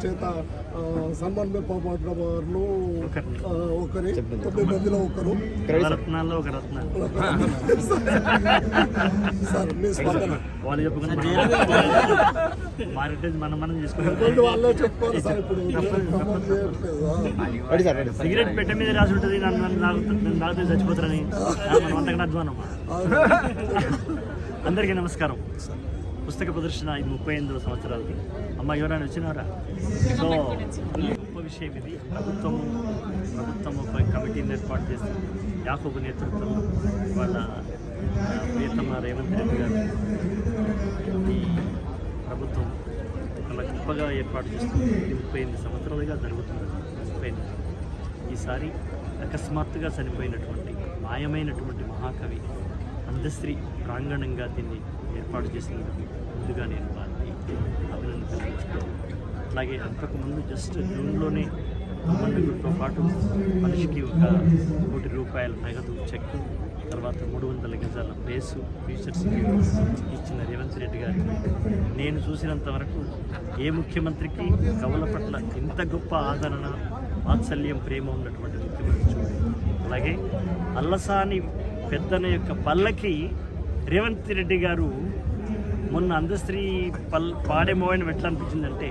చేత సన్మానం పాపడిన వారిలో ఒకరి 9 మందిలో ఒకరు రత్నాల్లో ఒక రత్న సార్ మీ స్పందన వాళ్ళు చెప్పుకుని మారిటేజ్ మనం చేసుకుంటాం వాళ్ళే చెప్పుకోవాలి సార్. ఇప్పుడు సిగరెట్ పెట్టె మీద రాసి ఉంటుంది నేను తాగితే చచ్చిపోతారని మనం అంతకన్నా అధ్వానం. అందరికీ నమస్కారం. పుస్తక ప్రదర్శన 38వ సంవత్సరాలకి అమ్మ ఎవరైనా వచ్చినారా? సో గొప్ప విషయం ఇది. ప్రభుత్వం ఒక కమిటీని ఏర్పాటు చేసి యాకోబు నేతృత్వంలో వాళ్ళ ప్రియతమ రేవంత్ రెడ్డి గారు ఈ ప్రభుత్వం చాలా గొప్పగా ఏర్పాటు చేస్తుంది. 38 సంవత్సరాలుగా జరుగుతుంది. 38 ఈసారి అకస్మాత్తుగా చనిపోయినటువంటి మాయమైనటువంటి మహాకవి అందశ్రీ ప్రాంగణంగా దీన్ని ఏర్పాటు చేసినందుకు ముందుగా నేను వారిని అభినందించుకుంటున్నాను. అలాగే అంతకుముందు జస్ట్ జూన్లోనే అమ్మఒడితో పాటు మనిషికి ఒక ₹1 నగదు చెక్, తర్వాత 300 గజాల బేసు ఫ్యూచర్ సెక్యూరిటీ ఇచ్చిన రేవంత్ రెడ్డి గారికి నేను చూసినంత వరకు ఏ ముఖ్యమంత్రికి కవుల పట్ల ఇంత గొప్ప ఆదరణ, వాత్సల్యం, ప్రేమ ఉన్నటువంటి ముఖ్యమంత్రి చూడండి. అలాగే అల్లసాని పెద్దన యొక్క పల్లకి రేవంత్ రెడ్డి గారు మొన్న అందశ్రీ పాడేమోయని ఎట్లా అనిపించిందంటే,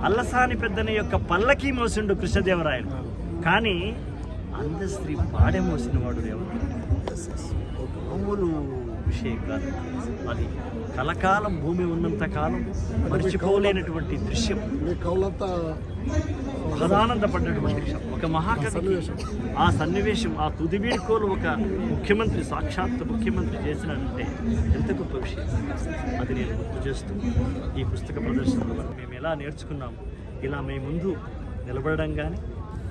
అల్లసాని పెద్దన యొక్క పల్లకి మోసిండు కృష్ణదేవరాయలు, కానీ అందశ్రీ పాడే మోసిన వాడు రేవంత్ రెడ్డి. మామూలు విషయం కాదు అది. కలకాలం భూమి ఉన్నంత కాలం మర్చిపోలేనటువంటి దృశ్యం, ప్రధానందపడ్డటువంటి విషయం. ఒక మహాకవి ఆ సన్నివేశం, ఆ తుది వీడ్కోలు ఒక ముఖ్యమంత్రి, సాక్షాత్ ముఖ్యమంత్రి చేసినట్టే ఎంత గొప్ప విషయం. అది నేను గుర్తు చేస్తూ ఈ పుస్తక ప్రదర్శనలో మేము ఎలా నేర్చుకున్నాము, ఇలా మేము ముందు నిలబడడం కానీ,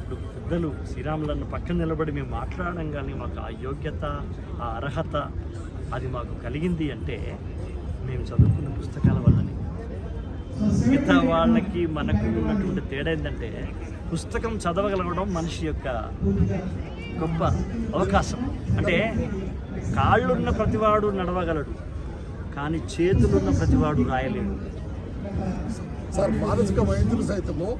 ఇప్పుడు పెద్దలు శ్రీరాములను పక్కన నిలబడి మేము మాట్లాడడం కానీ మాకు ఆ యోగ్యత, ఆ అర్హత అది మాకు కలిగింది అంటే మేము చదువుకున్న పుస్తకాల వల్లనే. మిగతా వాళ్ళకి మనకు ఉన్నటువంటి తేడా ఏంటంటే, పుస్తకం చదవగలగడం మనిషి యొక్క గొప్ప అవకాశం. అంటే కాళ్ళున్న ప్రతివాడు నడవగలడు, కానీ చేతులున్న ప్రతివాడు రాయలేడు. సార్, మానసిక వైద్యులు సైతము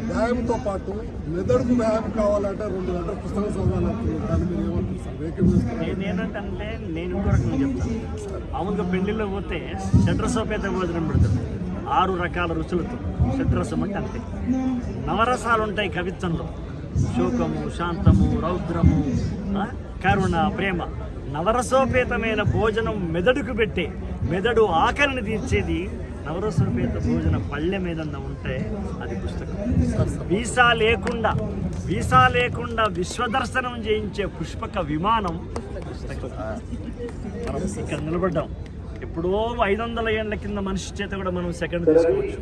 వ్యాయామంతో పాటు మెదడుకు వ్యాయామం కావాలంటే 2 గంటల పుస్తకం చదవాలంటున్నారు. దాన్ని మీరు ఏమంటారు? నేనంటే నేను ఇంకో రకంగా చెప్తాను. మామూలుగా పెళ్లిలో పోతే షడ్రసోపేత భోజనం పెడతారు 6 రకాల రుచులతో. షడ్రసం అంటే అంతే. నవరసాలు ఉంటాయి కవిత్వంలో, శోకము, శాంతము, రౌద్రము, కరుణ, ప్రేమ. నవరసోపేతమైన భోజనం మెదడుకు పెట్టే, మెదడు ఆకలిని తీర్చేది నవరసోపేత భోజన పళ్ళె మీద ఉంటే అది పుస్తకం. వీసా లేకుండా విశ్వదర్శనం చేయించే పుష్పక విమానం పుస్తకం. మనం ఇక్కడ నిలబడ్డాం. ఎప్పుడో 500 ఏళ్ల కింద మనిషి చేత కూడా మనం సెకండ్ తీసుకోవచ్చు.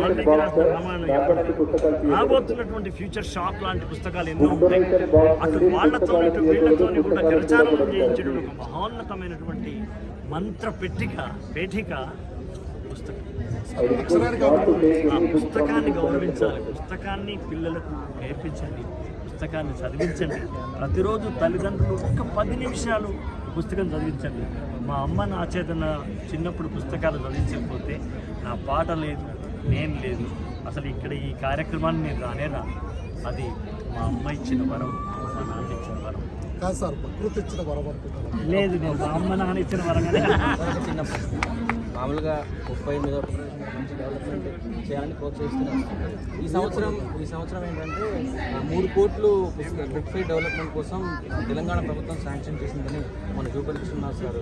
వాళ్ళ దగ్గర రాబోతున్నటువంటి ఫ్యూచర్ షాప్ లాంటి పుస్తకాలు ఎన్నో ఉంటాయి. అటు వాళ్ళతో ఇటు వీళ్ళతో కూడా కరచాలనం చేయించడం ఒక మహోన్నతమైనటువంటి మంత్ర పేఠిక పుస్తకం. ఆ పుస్తకాన్ని గౌరవించాలి, పుస్తకాన్ని పిల్లలకు నేర్పించండి, పుస్తకాన్ని చదివించండి. ప్రతిరోజు తల్లిదండ్రులు ఒక 10 నిమిషాలు పుస్తకం చదివించండి. మా అమ్మ నా చేతన చిన్నప్పుడు పుస్తకాలు చదివించకపోతే నా పాట లేదు, నేను లేదు, అసలు ఇక్కడ ఈ కార్యక్రమాన్ని నేను రాను. అది మా అమ్మ ఇచ్చిన వరం, మా నాన్న ఇచ్చిన వరం కాదు సార్, ప్రకృతి ఇచ్చిన వరం అనుకుంటున్నాను. లేదు, నేను మా అమ్మ నాన్న ఇచ్చిన వరంగానే. చిన్నప్పుడు మామూలుగా 38వ మంచి డెవలప్మెంట్ చేయాలని ప్రోత్సహిస్తున్నాం. ఈ సంవత్సరం ఏంటంటే 3 కోట్లు బుక్ ఫెయిర్ డెవలప్మెంట్ కోసం తెలంగాణ ప్రభుత్వం శాంక్షన్ చేసిందని మన జూపల్లి కృష్ణనాథ్ సార్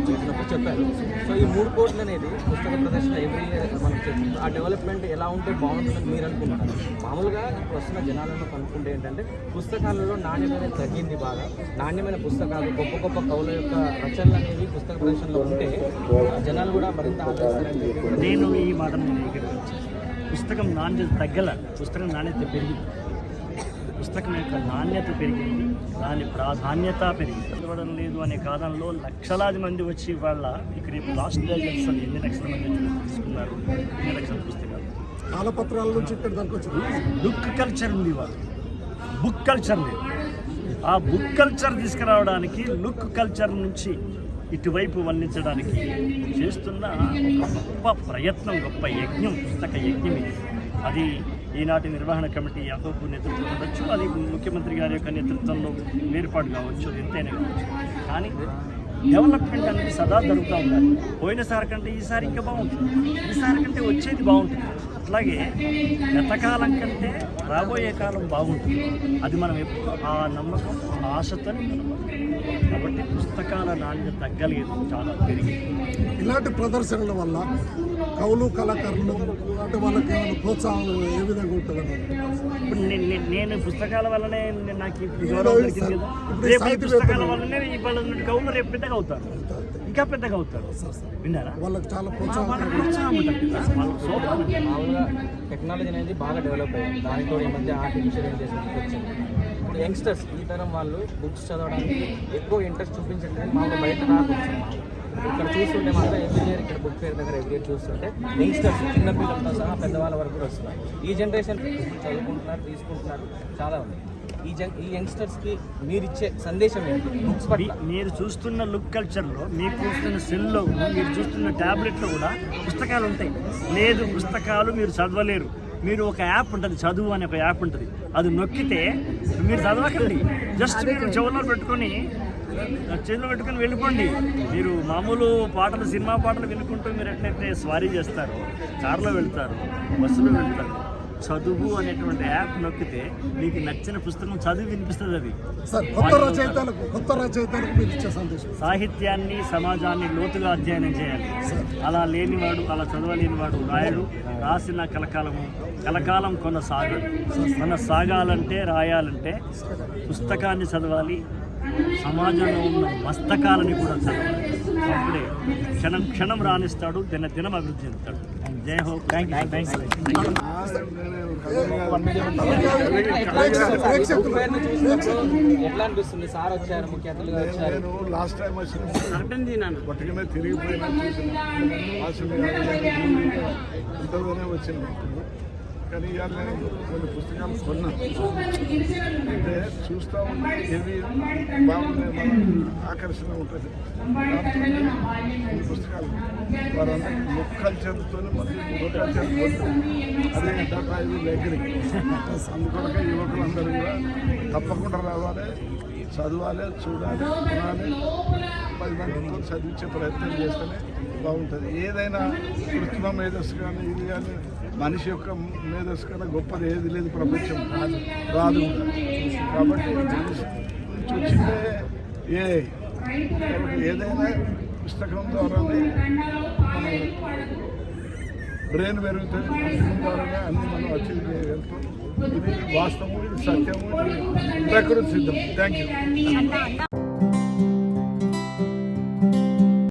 చేసినప్పుడు చెప్పారు. సో ఈ 3 కోట్లు అనేది పుస్తక ప్రదర్శన ఎవ్రీ ఇయర్ మనం చెప్తుంది. ఆ డెవలప్మెంట్ ఎలా ఉంటే బాగుంటుందని మీరు అనుకుంటున్నారు? మామూలుగా ఇప్పుడు వస్తున్న జనాలను కనుక్కుంటే ఏంటంటే, పుస్తకాలలో నాణ్యమైన తగ్గింది బాగా. నాణ్యమైన పుస్తకాలు, గొప్ప గొప్ప కవుల యొక్క రచనలు అనేవి పుస్తక ప్రదర్శనలో ఉంటే జనాలు కూడా మరింత ఆదరిస్తారని నేను ఈ మాటను పుస్తకం నాణ్యత తగ్గల, పుస్తకం నాణ్యత పెరిగింది. పుస్తకం యొక్క నాణ్యత పెరిగింది, దాని ప్రాధాన్యత పెరిగింది. చదవడం లేదు అనే కారణంలో లక్షలాది మంది వచ్చి వాళ్ళ ఇక్కడ లాస్ట్ డేస్ ఎన్ని లక్షల మంది తీసుకున్నారు, ఎన్ని లక్షల పుస్తకాలు. కాలపత్రాల నుంచి ఇక్కడ దానికి వచ్చింది. బుక్ కల్చర్ ఉంది, వాళ్ళు బుక్ కల్చర్ లేదు. ఆ బుక్ కల్చర్ తీసుకురావడానికి లుక్ కల్చర్ నుంచి ఇటువైపు మళ్లించడానికి చేస్తున్న ఒక గొప్ప ప్రయత్నం, గొప్ప యజ్ఞం, పుస్తక యజ్ఞం ఇది. అది ఈనాటి నిర్వహణ కమిటీ అహోపు నేతృత్వం ఉండొచ్చు, అది ముఖ్యమంత్రి గారి యొక్క నేతృత్వంలో ఏర్పాటు కావచ్చు, ఎంతైనా కావచ్చు. కానీ డెవలప్మెంట్ అనేది సదా జరుగుతూ ఉండాలి. పోయినసారి కంటే ఈసారి ఇంకా బాగుంటుంది, ఈసారి కంటే వచ్చేది బాగుంటుంది. అట్లాగే గతకాలం కంటే రాబోయే కాలం బాగుంటుంది. అది మనం ఎప్పుడు ఆ నమ్మకం, ఆశతో. కాబట్టి పుస్తకాల నాణ్యత తగ్గలేదు, చాలా పెరిగింది. ఇలాంటి ప్రదర్శనల వల్ల కవులు కళాకారులు అంటే వాళ్ళకి ఏమైనా ప్రోత్సాహం ఏ విధంగా ఉంటుందని ఇప్పుడు నేను పుస్తకాల వల్లనే నాకు ఇప్పుడు గౌరవం దొరికింది కదా. రేపు ఈ పుస్తకాల వల్లనే ఇవాళ ఉన్నటువంటి కవులు రేపు పెద్దగా అవుతారు, ఇంకా పెద్దగా అవుతారు. విన్నారా? వాళ్ళకి చాలా వాళ్ళ ప్రోత్సాహం ఉంటుంది కదా, వాళ్ళ సోపానం. మామూలుగా టెక్నాలజీ అనేది బాగా డెవలప్ అయ్యింది. దానితో ఈ మధ్య ఆర్టిఫిషియల్ ఇంటెలిజెన్స్ వచ్చింది. ఇప్పుడు యంగ్స్టర్స్ ఈ తరం వాళ్ళు బుక్స్ చదవడానికి ఎక్కువ ఇంట్రెస్ట్ చూపించట్లేదు. మామూలుగా బయట రాకొచ్చింది. ఇక్కడ చూస్తుంటే మాత్రం ఎవ్రీ ఇయర్ ఇక్కడ బుక్ ఫేర్ దగ్గర ఎవ్రీ ఇయర్ చూస్తుంటే యంగ్స్టర్స్ చిన్న పిల్లలతో సహా పెద్దవాళ్ళ వరకు కూడా వస్తున్నారు. ఈ జనరేషన్ చదువుకుంటున్నారు, తీసుకుంటున్నారు, చాలా ఉంది. ఈ యంగ్స్టర్స్కి మీరు ఇచ్చే సందేశం ఏంటి బుక్స్ పట్ల? మీరు చూస్తున్న లుక్ కల్చర్లో, మీరు చూస్తున్న సెల్లో, మీరు చూస్తున్న ట్యాబ్లెట్లో కూడా పుస్తకాలు ఉంటాయి. లేదు, పుస్తకాలు మీరు చదవలేరు. మీరు ఒక యాప్ ఉంటుంది, చదువు అనే ఒక యాప్ ఉంటుంది, అది నొక్కితే మీరు చదవకండి. జస్ట్ మీరు చెవుల్లో పెట్టుకొని వెళ్ళిపోండి. మీరు మామూలు పాటలు, సినిమా పాటలు వినుకుంటూ మీరు ఎట్లయితే స్వారీ చేస్తారో, కారులో వెళ్తారు, బస్సులో వెళ్తారు, చదువు అనేటువంటి యాప్ నొక్కితే మీకు నచ్చిన పుస్తకం చదివి వినిపిస్తుంది. అది సార్ కొత్త రచయితలకు మీరు ఇచ్చే సందేశం? సాహిత్యాన్ని, సమాజాన్ని లోతుగా అధ్యయనం చేయాలి. అలా లేనివాడు, అలా చదవలేనివాడు రాయడు. రాసిన కలకాలం కొనసాగాలంటే, రాయాలంటే పుస్తకాన్ని చదవాలి, సమాజంలో ఉన్న మస్తకాలని కూడా చదవాలి. అప్పుడే క్షణం క్షణం రాణిస్తాడు, దినం అభివృద్ధి చెందుతాడు. జై హో. Thank you. ఎట్లా అనిపిస్తుంది? సార్ వచ్చారు, ముఖ్య అతిథులుగా వచ్చారు. నేను లాస్ట్ టైం వచ్చిన పట్టుకునే తిరిగిపోయినా చూసిన ఇంతలోనే వచ్చింది. కానీ ఇవాళ నేను కొన్ని పుస్తకాలు కొన్నాను. అంటే చూస్తూ ఉంటే ఏవి బాగున్నాయి, మన ఆకర్షణ ఉంటుంది. ఈ పుస్తకాలు వారందరూ బుక్ కల్చర్తో మళ్ళీ బుక్ కల్చర్ అదే 75 దగ్గరికి. అందుకొరకే యువకులందరూ కూడా తప్పకుండా రావాలి, చదవాలి, చూడాలి, కొనాలి, 10 మందితో చదివించే ప్రయత్నం చేస్తేనే బాగుంటుంది. ఏదైనా కృత్రిమ మేధస్సు కానీ ఇది కానీ మనిషి యొక్క మేధస్సు కన్నా గొప్పది ఏది లేదు ప్రపంచం, రాదు కూడా. కాబట్టి మనిషి నుంచి వచ్చిందే కాబట్టి ఏదైనా పుస్తకం ద్వారానే మన బ్రెయిన్ పెరుగుతుంది. పుస్తకం ద్వారానే అన్ని మనం అచీవ్ చేయగలుగుతాం. ఇది వాస్తవం, ఇది సత్యము, ఇది ప్రకృతి సిద్ధం. Thank you.